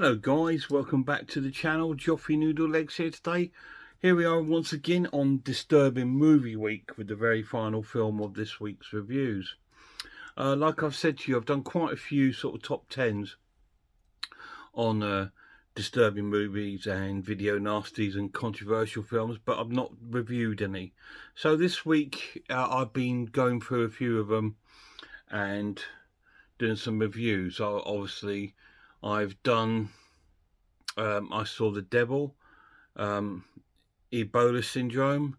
Hello guys, welcome back to the channel. Joffrey Noodle Legs here today. Here we are once again on Disturbing Movie Week with the very final film of this week's reviews. Like I've said to you, I've done quite a few sort of top 10s on disturbing movies and video nasties and controversial films, but I've not reviewed any. So this week I've been going through a few of them and doing some reviews. Obviously I've done I Saw the Devil, Ebola Syndrome,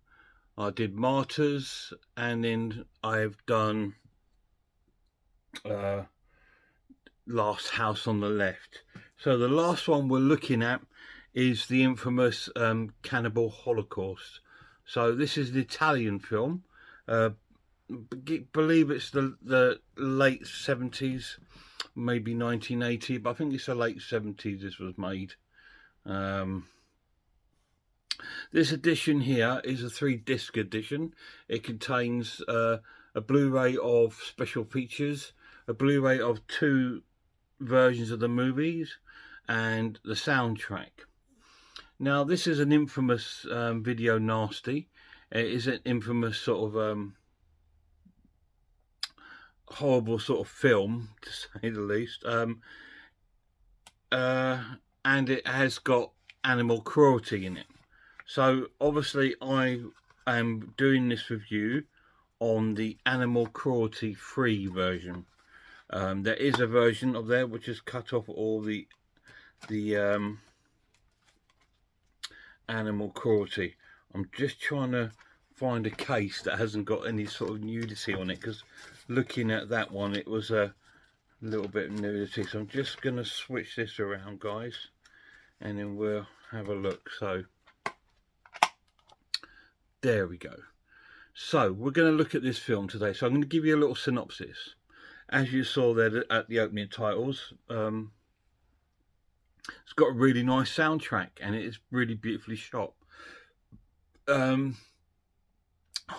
I did Martyrs, and then I've done Last House on the Left. So the last one we're looking at is the infamous Cannibal Holocaust. So this is an Italian film. Believe it's the late 70s, maybe 1980, but I think it's the late 70s this was made. This edition here is a 3-disc edition. It contains a Blu-ray of special features, a Blu-ray of 2 versions of the movies, and the soundtrack. Now this is an infamous video nasty. It is an infamous sort of horrible sort of film, to say the least, and it has got animal cruelty in it. So obviously I am doing this review on the animal cruelty free version. There is a version of there which has cut off all the animal cruelty. I'm just trying to find a case that hasn't got any sort of nudity on it, because looking at that one it was a little bit of nudity. So I'm just going to switch this around, guys, and then we'll have a look. So there we go. So we're going to look at this film today. So I'm going to give you a little synopsis. As you saw there at the opening titles, it's got a really nice soundtrack and it is really beautifully shot.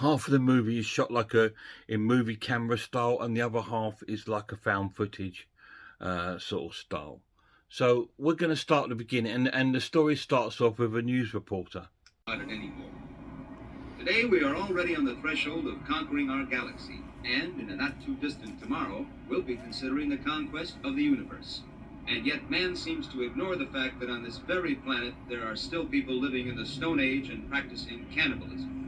Half of the movie is shot like in movie camera style, and the other half is like a found footage sort of style. So we're going to start at the beginning, and the story starts off with a news reporter. Not anymore. Today we are already on the threshold of conquering our galaxy, and in a not too distant tomorrow we'll be considering the conquest of the universe. And yet man seems to ignore the fact that on this very planet there are still people living in the Stone Age and practicing cannibalism.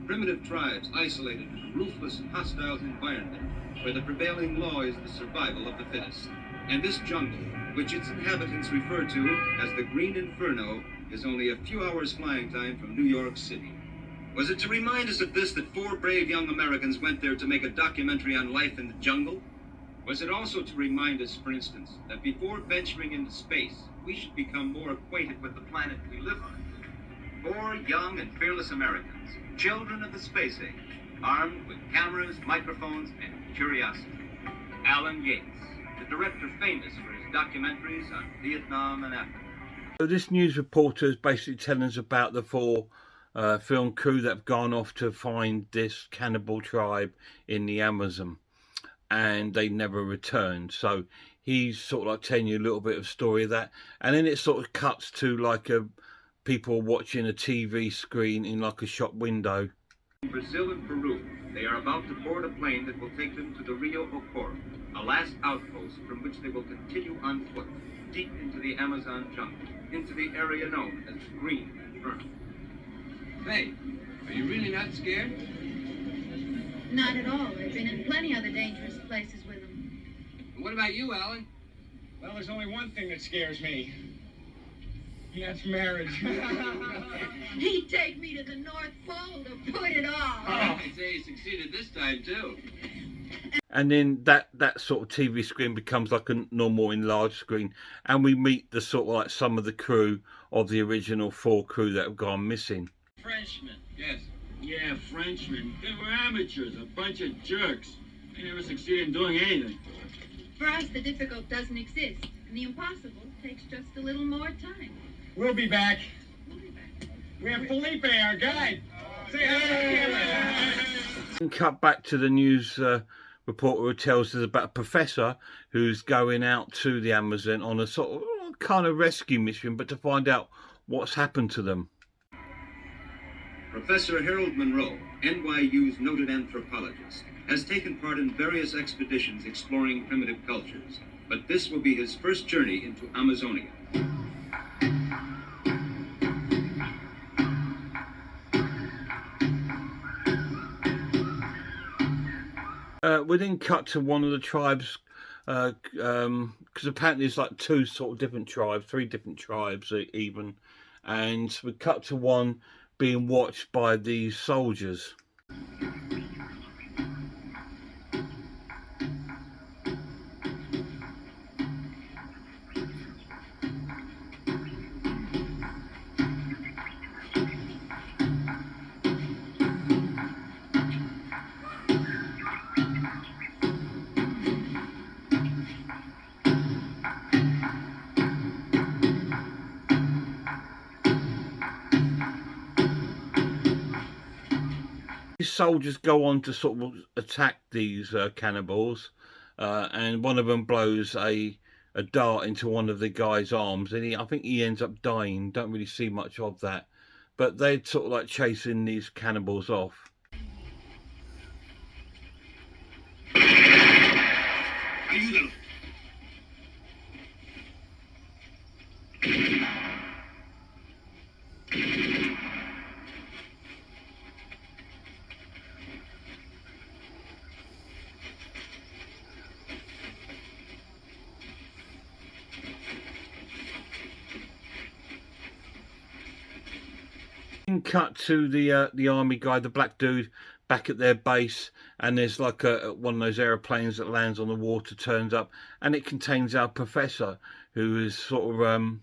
Primitive tribes isolated in a ruthless and hostile environment where the prevailing law is the survival of the fittest. And this jungle, which its inhabitants refer to as the Green Inferno, is only a few hours flying time from New York City. Was it to remind us of this that 4 brave young Americans went there to make a documentary on life in the jungle? Was it also to remind us, for instance, that before venturing into space, we should become more acquainted with the planet we live on? 4 young and fearless Americans, children of the space age, armed with cameras, microphones, and curiosity. Alan Yates, the director famous for his documentaries on Vietnam and Africa. So this news reporter is basically telling us about the 4 film crew that have gone off to find this cannibal tribe in the Amazon, and they never returned. So he's sort of like telling you a little bit of story of that, and then it sort of cuts to like people watching a TV screen in like a shop window. In Brazil and Peru, they are about to board a plane that will take them to the Rio Ocoro, a last outpost from which they will continue on foot, deep into the Amazon jungle, into the area known as the Green Inferno. Faye, are you really not scared? Not at all. I've been in plenty other dangerous places with them. And what about you, Alan? Well, there's only one thing that scares me. And that's marriage. He'd take me to the North Pole to put it off. I'd say he succeeded this time, too. And then that sort of TV screen becomes like a normal enlarged screen, and we meet the sort of like some of the crew of the original 4 crew that have gone missing. Frenchmen. Yes. Yeah, Frenchmen. They were amateurs, a bunch of jerks. They never succeeded in doing anything. For us, the difficult doesn't exist, and the impossible takes just a little more time. We'll be back. We'll be back. We have Felipe, our guide. Say hi. And cut back to the news reporter who tells us about a professor who's going out to the Amazon on a sort of not a kind of rescue mission, but to find out what's happened to them. Professor Harold Monroe, NYU's noted anthropologist, has taken part in various expeditions exploring primitive cultures, but this will be his first journey into Amazonia. We then cut to one of the tribes, because apparently there's like two sort of different tribes, three different tribes even, and we cut to one being watched by these soldiers. These soldiers go on to sort of attack these cannibals, and one of them blows a dart into one of the guy's arms, and I think he ends up dying. Don't really see much of that, but they're sort of like chasing these cannibals off. Ayúdalo. Cut to the army guy, the black dude, back at their base, and there's like one of those aeroplanes that lands on the water, turns up, and it contains our professor, who is sort of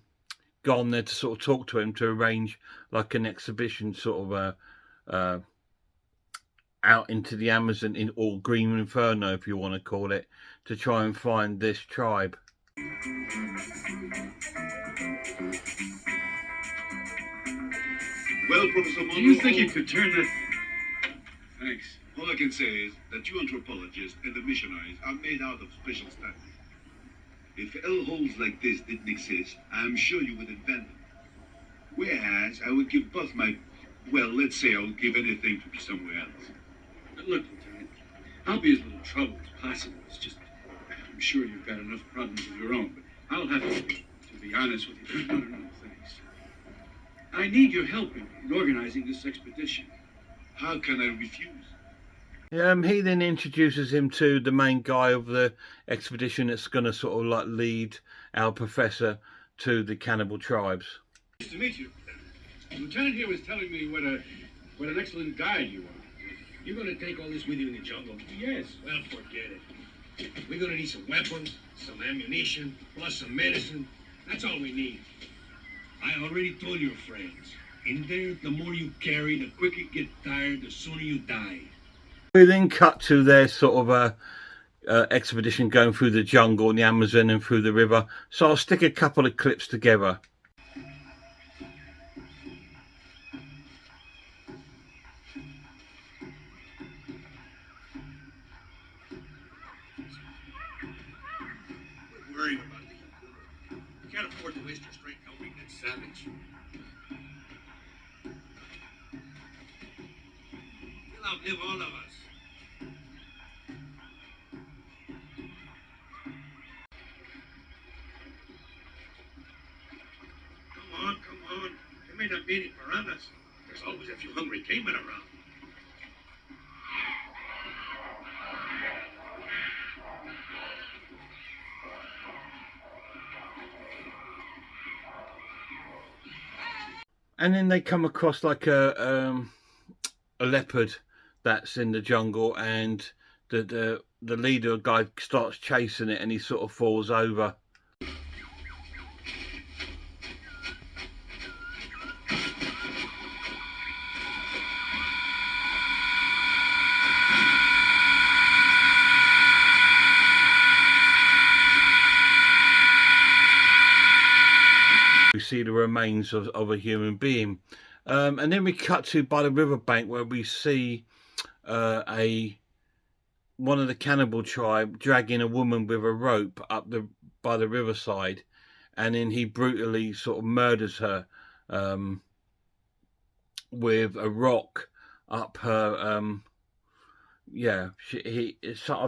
gone there to sort of talk to him to arrange like an exhibition sort of out into the Amazon, in or Green Inferno if you want to call it, to try and find this tribe. Well, Professor Monroe, Do you think you could turn that? Thanks. all I can say is that you anthropologists and the missionaries are made out of special stuff. If hellholes like this didn't exist, I'm sure you would invent them. Whereas I would give both my, well, let's say I would give anything to be somewhere else. But look, Lieutenant, I'll be as little trouble as possible. It's just, I'm sure you've got enough problems of your own, but I'll have to be honest with you. No, thanks. I need your help in organizing this expedition. How can I refuse? He then introduces him to the main guy of the expedition that's going to sort of like lead our professor to the cannibal tribes. Nice to meet you. The lieutenant here was telling me what an excellent guide you are. You're going to take all this with you in the jungle? Yes. Well, forget it. We're going to need some weapons, some ammunition, plus some medicine. That's all we need. I already told your friends. In there, the more you carry, the quicker you get tired, the sooner you die. We then cut to their sort of expedition going through the jungle and the Amazon and through the river. So I'll stick a couple of clips together. We're worried about you. You can't afford to waste your strength helping that savage. He'll outlive all of us. Come on. There may not be any piranhas. There's always a few hungry cavemen around. And then they come across like a leopard that's in the jungle, and the leader guy starts chasing it, and he sort of falls over. We see the remains of a human being, and then we cut to by the riverbank where we see one of the cannibal tribe dragging a woman with a rope up by the riverside, and then he brutally sort of murders her with a rock up her. I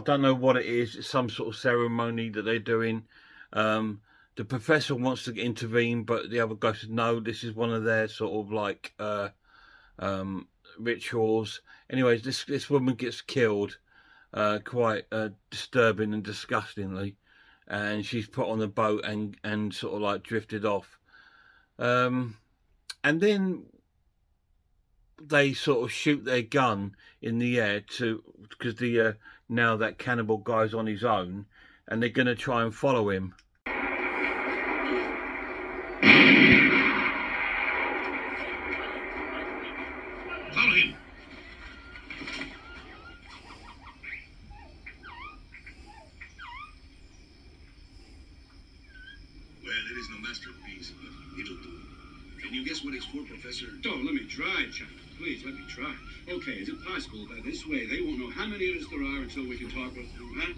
don't know what it is. It's some sort of ceremony that they're doing. The professor wants to intervene, but the other guy says no. This is one of their sort of like rituals. Anyways, this woman gets killed, quite disturbing and disgustingly, and she's put on a boat and sort of like drifted off. And then they sort of shoot their gun in the air because the now that cannibal guy's on his own, and they're going to try and follow him. Follow him. Well, it is no masterpiece, but it'll do. Can you guess what it's for, Professor? Don't let me try, Chuck. Please, let me try. Okay, is it possible that this way they won't know how many of us there are until we can talk with them, huh?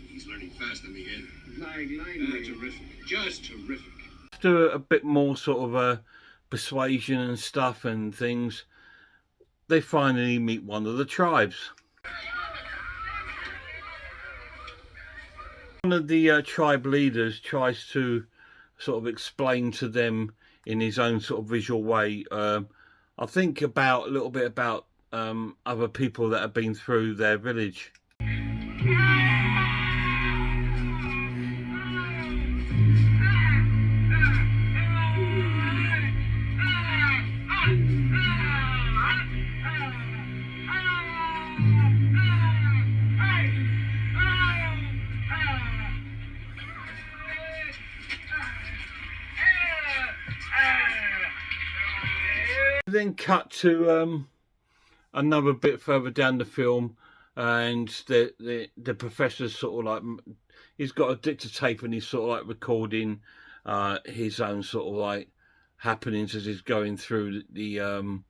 He's learning fast, Miguel. Terrific. Just terrific. After a bit more sort of persuasion and stuff and things, they finally meet one of the tribes. One of the tribe leaders tries to sort of explain to them in his own sort of visual way, I think a little bit about other people that have been through their village. Then cut to another bit further down the film, and the professor's sort of like, he's got a dictator and he's sort of like recording his own sort of like happenings as he's going through the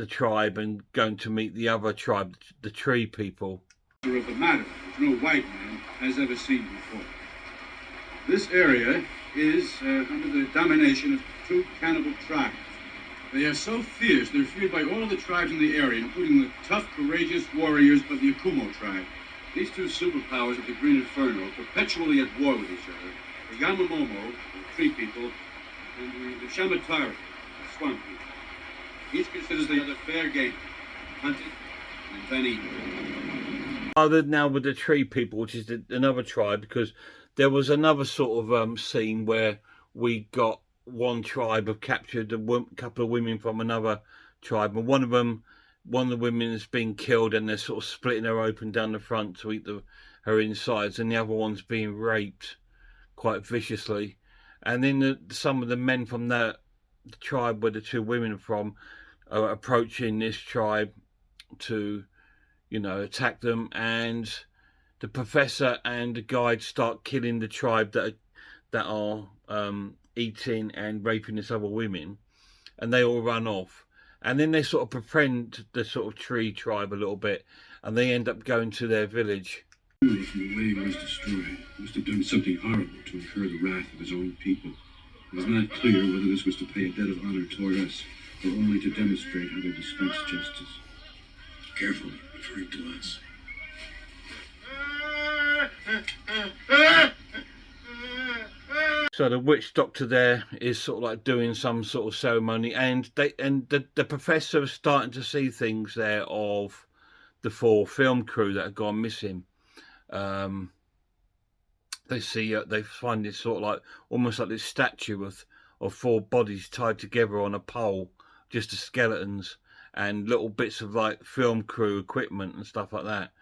tribe and going to meet the other tribe, the tree people. Of the matter which no white man has ever seen before. This area is under the domination of two cannibal tribes. They are so fierce, they're feared by all of the tribes in the area, including the tough, courageous warriors of the Akumo tribe. These two superpowers of the Green Inferno are perpetually at war with each other. The Yamamomo, the tree people, and the Shamatari, the swamp people. Each considers the other fair game, hunted and then eaten. Other now with the tree people, which is another tribe, because there was another sort of scene where we got one tribe have captured a couple of women from another tribe, and one of the women has been killed, and they're sort of splitting her open down the front to eat her insides, and the other one's being raped quite viciously. And then some of the men from the tribe where the two women are from are approaching this tribe to, attack them, and the professor and the guide start killing the tribe that are eating and raping this other women, and they all run off. And then they sort of befriend the sort of tree tribe a little bit, and they end up going to their village. From the way he was destroyed, he must have done something horrible to incur the wrath of his own people. It is not clear whether this was to pay a debt of honor toward us, or only to demonstrate how they dispense justice. Careful, referring to us. So the witch doctor there is sort of like doing some sort of ceremony, and the professor is starting to see things there of the 4 film crew that have gone missing. They find this sort of like almost like this statue of 4 bodies tied together on a pole, just as skeletons, and little bits of like film crew equipment and stuff like that.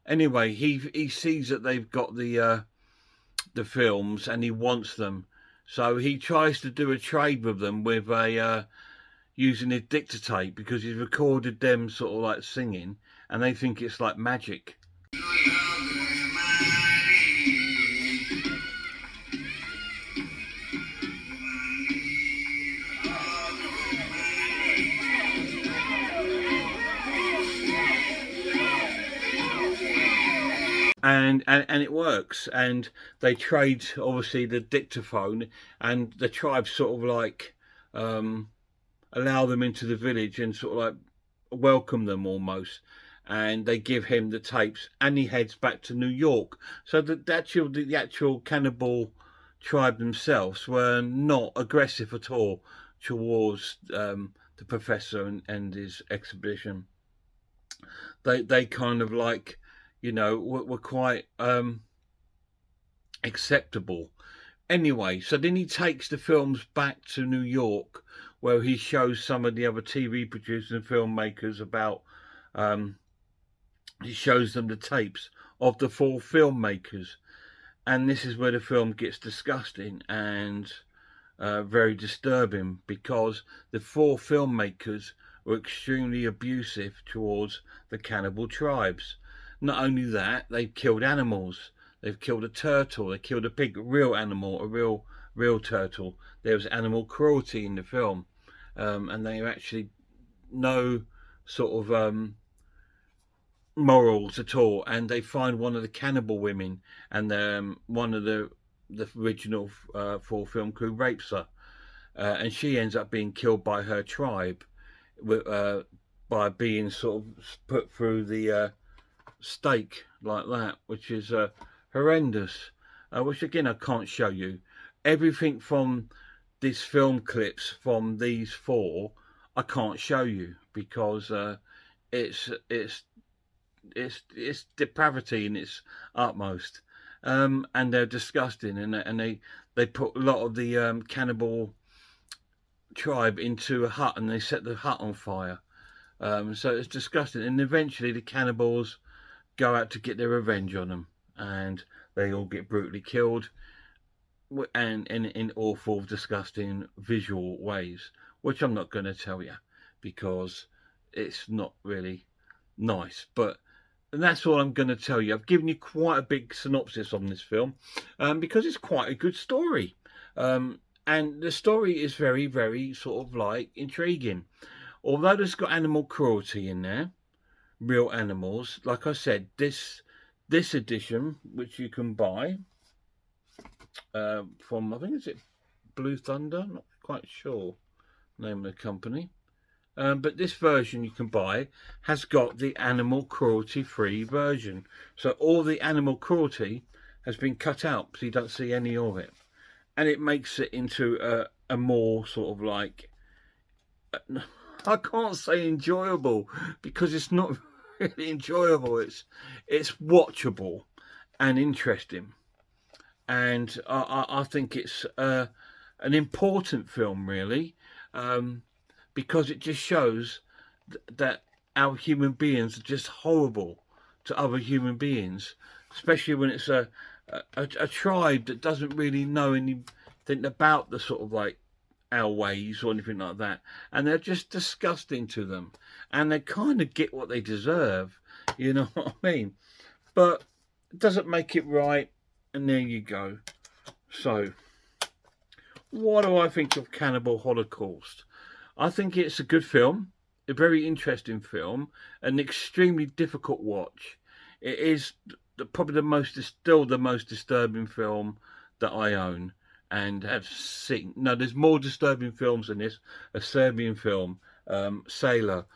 Anyway, he sees that they've got the films and he wants them, so he tries to do a trade with them with using his dictatate, because he's recorded them sort of like singing, and they think it's like magic. and it works. And they trade obviously the dictaphone, and the tribe sort of like allow them into the village and sort of like welcome them almost. And they give him the tapes, and he heads back to New York. So the actual cannibal tribe themselves were not aggressive at all towards the professor and his exhibition. They kind of like, were quite acceptable. Anyway, so then he takes the films back to New York, where he shows some of the other TV producers and filmmakers about. He shows them the tapes of the 4 filmmakers, and this is where the film gets disgusting and very disturbing, because the 4 filmmakers were extremely abusive towards the cannibal tribes. Not only that, they've killed animals. They've killed a turtle. They killed a pig, a real animal, a real turtle. There was animal cruelty in the film, and they actually no sort of morals at all. And they find one of the cannibal women, and one of the original 4 film crew rapes her, and she ends up being killed by her tribe, by being sort of put through the stake like that, which is horrendous. Which again I can't show you. Everything from these film clips from these 4 I can't show you, because it's depravity in its utmost, and they're disgusting, and they put a lot of the cannibal tribe into a hut, and they set the hut on fire. So it's disgusting, and eventually the cannibals go out to get their revenge on them, and they all get brutally killed, and in awful, disgusting visual ways, which I'm not going to tell you because it's not really nice. But that's all I'm going to tell you. I've given you quite a big synopsis on this film, because it's quite a good story, and the story is very, very sort of like intriguing. Although there's got animal cruelty in there, real animals. Like I said, this edition, which you can buy from, I think, is it Blue Thunder? Not quite sure the name of the company. But this version you can buy has got the animal cruelty free version. So all the animal cruelty has been cut out, so you don't see any of it. And it makes it into a more sort of like, I can't say enjoyable, because it's not really enjoyable. It's watchable and interesting. And I think it's an important film, really, because it just shows that our human beings are just horrible to other human beings, especially when it's a tribe that doesn't really know anything about the sort of like our ways or anything like that, and they're just disgusting to them, and they kind of get what they deserve, you know what I mean? But it doesn't make it right, and there you go. So what do I think of Cannibal Holocaust? I think it's a good film, a very interesting film, an extremely difficult watch. It is probably still the most disturbing film that I own and have seen. No, there's more disturbing films than this. A Serbian film, Salo,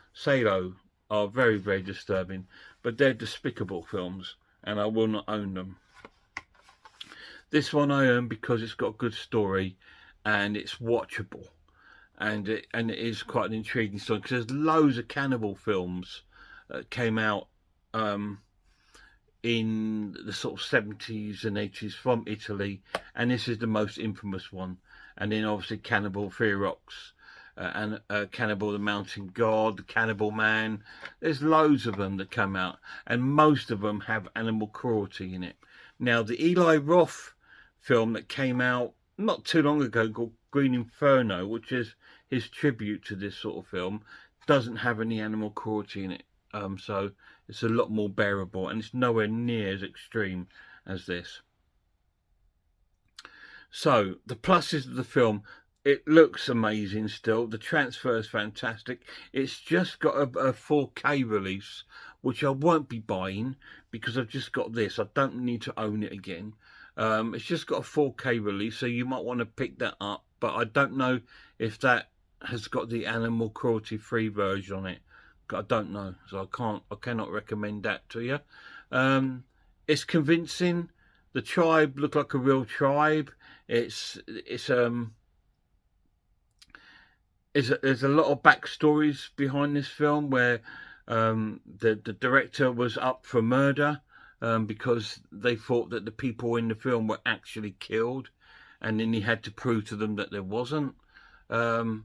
are very, very disturbing, but they're despicable films, and I will not own them. This one I own because it's got a good story and it's watchable. And it is quite an intriguing story, because there's loads of cannibal films that came out in the sort of 70s and 80s from Italy, and this is the most infamous one. And then obviously Cannibal Ferox, and Cannibal the Mountain God, Cannibal Man. There's loads of them that come out, and most of them have animal cruelty in it. Now, the Eli Roth film that came out not too long ago, called Green Inferno, which is his tribute to this sort of film, doesn't have any animal cruelty in it. So it's a lot more bearable, and it's nowhere near as extreme as this. So the pluses of the film: It looks amazing still. The transfer is fantastic. It's just got a 4K release, which I won't be buying because I've just got this. I don't need to own it again. It's just got a 4K release, so you might want to pick that up. But I don't know if that has got the animal cruelty free version on it. I don't know, so I cannot recommend that to you. It's convincing. The tribe look like a real tribe. There's a lot of backstories behind this film where the director was up for murder because they thought that the people in the film were actually killed, and then he had to prove to them that there wasn't. So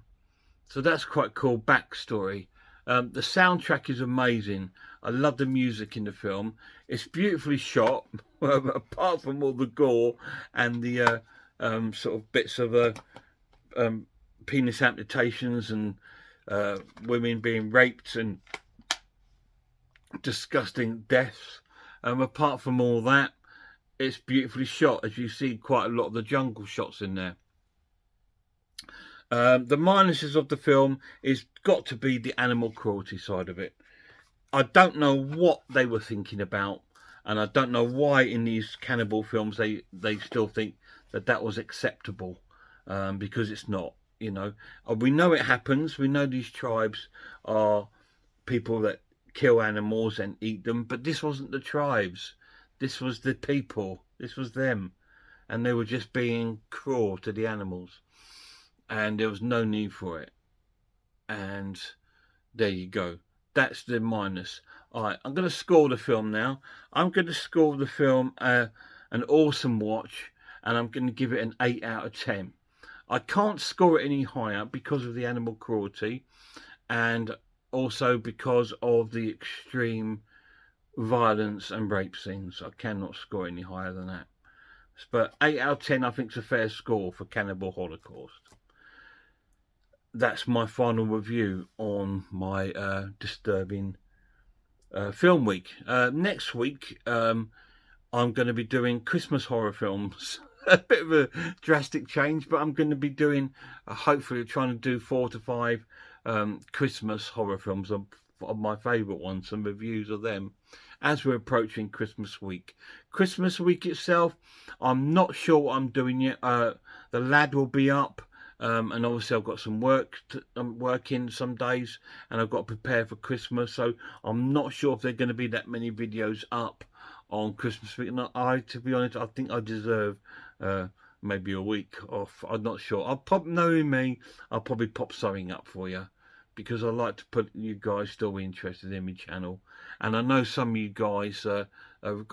that's quite cool backstory. The soundtrack is amazing. I love the music in the film. It's beautifully shot, apart from all the gore and the sort of bits of penis amputations and women being raped and disgusting deaths. Apart from all that, it's beautifully shot, as you see quite a lot of the jungle shots in there. The minuses of the film is got to be the animal cruelty side of it. I don't know what they were thinking about, and I don't know why in these cannibal films they still think that was acceptable, because it's not. You know, we know it happens. We know these tribes are people that kill animals and eat them, but this wasn't the tribes. This was the people. This was them, and they were just being cruel to the animals, and there was no need for it. And there you go. That's the minus. All right, I'm going to score the film now. I'm going to score the film an awesome watch, and I'm going to give it an 8 out of 10. I can't score it any higher because of the animal cruelty, and also because of the extreme violence and rape scenes. I cannot score any higher than that. But 8 out of 10 I think is a fair score for Cannibal Holocaust. That's my final review on my disturbing film week. Next week I'm going to be doing Christmas horror films. A bit of a drastic change, but I'm going to be doing, hopefully trying to do 4 to 5 Christmas horror films of my favourite ones, some reviews of them as we're approaching Christmas week. Christmas week itself, I'm not sure what I'm doing yet. The lad will be up, and obviously I've got some work. I'm working some days, and I've got to prepare for Christmas, so I'm not sure if there are going to be that many videos up on Christmas week. And to be honest, I think I deserve maybe a week off. I'm not sure. Knowing me, I'll probably pop something up for you, because I like to put you guys still interested in my channel, and I know some of you guys are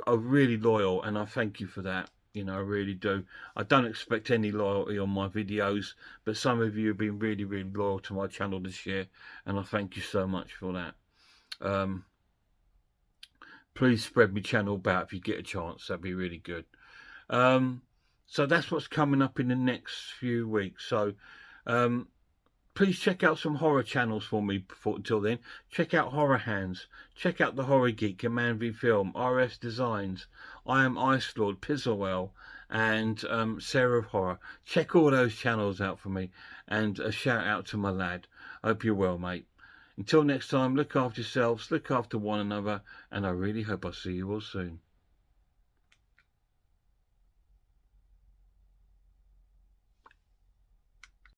really loyal, and I thank you for that. You know, I really do. I don't expect any loyalty on my videos, but some of you have been really, really loyal to my channel this year, and I thank you so much for that. Please spread my channel about if you get a chance. That'd be really good. So that's what's coming up in the next few weeks. So please check out some horror channels for me until then. Check out Horror Hands. Check out The Horror Geek, A Man v Film, RS Designs, I Am Ice Lord, Pizzlewell, and Sarah of Horror. Check all those channels out for me, and a shout out to my lad. Hope you're well, mate. Until next time, look after yourselves, look after one another, and I really hope I see you all soon.